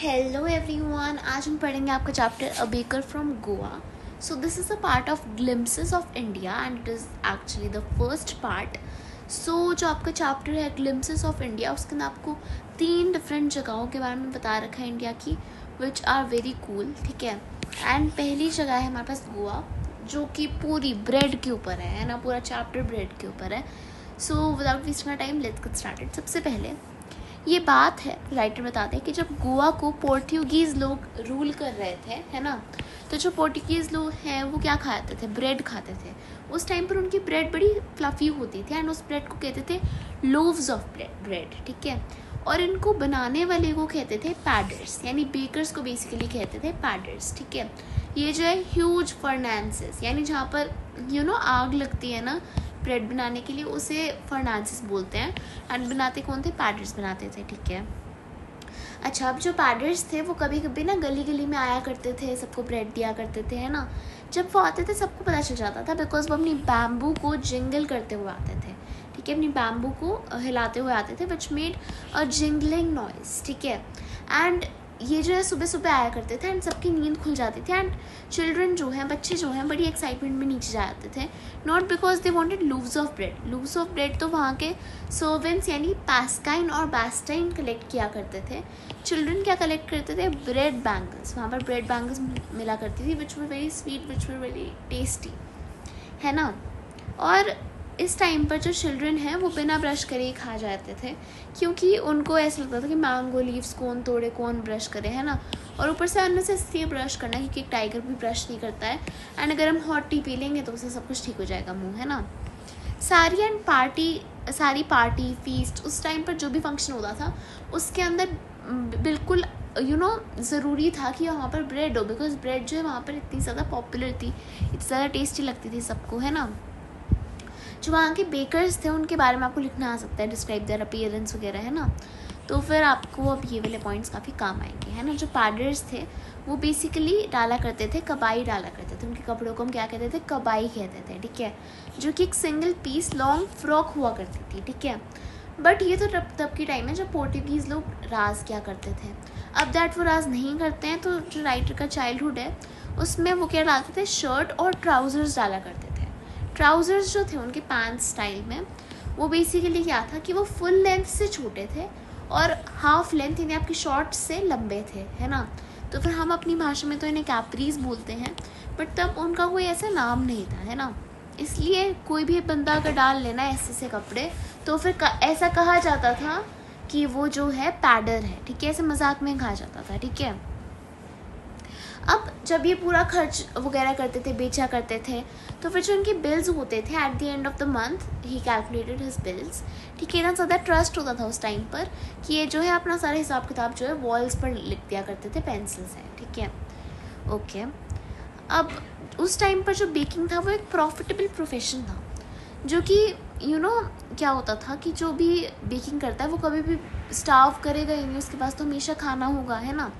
Hello everyone, आज हम पढ़ेंगे आपका chapter a baker from Goa. So this is a part of glimpses of India and it is actually the first part. So जो आपका chapter है glimpses of India, उसके अंदर आपको 3 डिफरेंट जगहों के बारे में बता रखा है इंडिया की, विच आर वेरी कूल. ठीक है. एंड पहली जगह है हमारे पास गोवा, जो कि पूरी ब्रेड के ऊपर है ना. पूरा चैप्टर ब्रेड के ऊपर है. So without wasting time let's get started. सबसे पहले ये बात है, राइटर बताते हैं कि जब गोवा को पोर्टुगीज़ लोग रूल कर रहे थे, है ना, तो जो पोर्टुगीज़ लोग हैं वो क्या खाते थे? ब्रेड खाते थे. उस टाइम पर उनकी ब्रेड बड़ी फ्लफ़ी होती थी एंड उस ब्रेड को कहते थे लोव्स ऑफ ब्रेड. ठीक है. और इनको बनाने वाले को कहते थे पैडर्स, यानी बेकर्स को बेसिकली कहते थे पैडर्स. ठीक है. ये जो है ह्यूज फर्नांसेस, यानी जहाँ पर आग लगती है ना ब्रेड बनाने के लिए, उसे फर्नांसिस बोलते हैं. एंड बनाते कौन थे? पैडर्स बनाते थे. ठीक है. अच्छा, अब जो पैडर्स थे वो कभी कभी ना गली गली में आया करते थे, सबको ब्रेड दिया करते थे, है ना. जब वो आते थे सबको पता चल जाता था, बिकॉज वो अपनी बैम्बू को जिंगल करते हुए आते थे. ठीक है. अपनी बैम्बू को हिलाते हुए आते थे, which made a jingling noise. ठीक है. एंड ये जो है सुबह सुबह आया करते थे एंड सबकी नींद खुल जाती थी एंड चिल्ड्रन जो हैं, बच्चे जो हैं, बड़ी एक्साइटमेंट में नीचे जाते थे. Not because they wanted loaves of bread. Loaves of bread तो वहाँ के सर्वेंट्स यानी पास्काइन और बास्टाइन कलेक्ट किया करते थे. चिल्ड्रन क्या कलेक्ट करते थे? Bread bangles. वहाँ पर ब्रेड बैंगल्स मिला करती थी, which were very sweet, which were very tasty, है ना. और इस टाइम पर जो चिल्ड्रन हैं वो बिना ब्रश करे ही खा जाते थे, क्योंकि उनको ऐसा लगता था कि मैंगो लीव्स कौन तोड़े, कौन ब्रश करे, है ना. और ऊपर से अननेसेसरी ब्रश करना, क्योंकि एक टाइगर भी ब्रश नहीं करता है. एंड अगर हम हॉट टी पी लेंगे तो उससे सब कुछ ठीक हो जाएगा मुंह, है ना. सारी पार्टी फीस्ट उस टाइम पर जो भी फंक्शन होता था उसके अंदर बिल्कुल ज़रूरी था कि वहाँ पर ब्रेड हो, बिकॉज ब्रेड जो है वहाँ पर इतनी ज़्यादा पॉपुलर थी, इतनी ज़्यादा टेस्टी लगती थी सबको, है ना. जो वहाँ के बेकर्स थे उनके बारे में आपको लिखना आ सकता है, डिस्क्राइब देयर अपीयरेंस वगैरह, है ना. तो फिर आपको अब ये वाले पॉइंट्स काफ़ी काम आएंगे, है ना. जो पैडर्स थे वो बेसिकली डाला करते थे, कबाई डाला करते थे. उनके कपड़ों को हम क्या कहते थे? कबाई कहते थे. ठीक है. जो कि एक सिंगल पीस लॉन्ग फ्रॉक हुआ करती थी. ठीक है. बट ये तो तब की टाइम है जब पोर्टुगीज़ लोग राज क्या करते थे. अब दैट वो राज नहीं करते हैं, तो जो राइटर का चाइल्डहुड है उसमें वो क्या डालते थे? शर्ट और ट्राउज़र्स डाला करते थे. ट्राउज़र्स जो थे उनके पैंट्स स्टाइल में, वो बेसिकली क्या था कि वो फुल लेंथ से छोटे थे और हाफ लेंथ यानी आपकी शॉर्ट से लंबे थे, है ना. तो फिर हम अपनी भाषा में तो इन्हें कैप्रीज बोलते हैं, बट तब उनका कोई ऐसा नाम नहीं था, है ना. इसलिए कोई भी बंदा अगर डाल लेना ऐसे से कपड़े तो फिर ऐसा कहा जाता था कि वो जो है पैडर है. ठीक है. ऐसे मजाक में कहा जाता था. ठीक है. अब जब ये पूरा खर्च वगैरह करते थे, बेचा करते थे, तो फिर जो उनके बिल्स होते थे at the end of the month he calculated his bills. ठीक है. इतना ज़्यादा ट्रस्ट होता था उस टाइम पर कि ये जो है अपना सारा हिसाब किताब जो है वॉल्स पर लिख दिया करते थे पेंसिल से. ठीक है. ओके. अब उस टाइम पर जो बेकिंग था वो एक प्रॉफिटेबल प्रोफेशन था, जो कि क्या होता था कि जो भी बेकिंग करता है वो कभी भी स्टार्व करेगा ही नहीं, उसके पास तो हमेशा खाना होगा, है ना.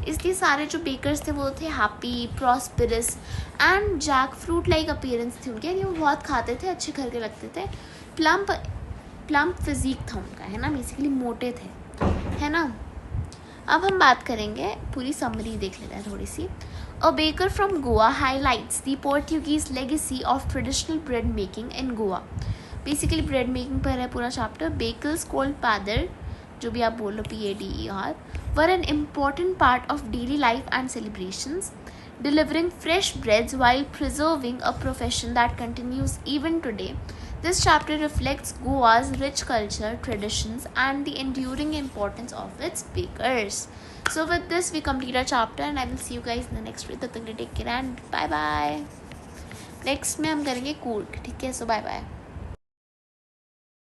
इसलिए सारे जो बेकर्स थे वो थे happy, prosperous and jackfruit like appearance थी उनके, यानी वो बहुत खाते थे, अच्छे घर के लगते थे. प्लम्प फिजिक था उनका, है ना. बेसिकली मोटे थे, है ना. अब हम बात करेंगे, पूरी समरी देख लेते हैं थोड़ी सी. A baker from Goa highlights the Portuguese legacy of traditional bread making in Goa. Basically bread making पर है पूरा चैप्टर. बेकर्स कॉल्ड पैदर, जो भी आप बोल लो, PADER, were an important part of daily life and celebrations, delivering fresh breads while preserving a profession that continues even today. This chapter reflects Goa's rich culture, traditions, and the enduring importance of its bakers. So with this we complete our chapter and I will see you guys in the next video. तब तक के लिए take care and bye bye. Next में हम करेंगे कूर्ग. ठीक है. सो bye bye.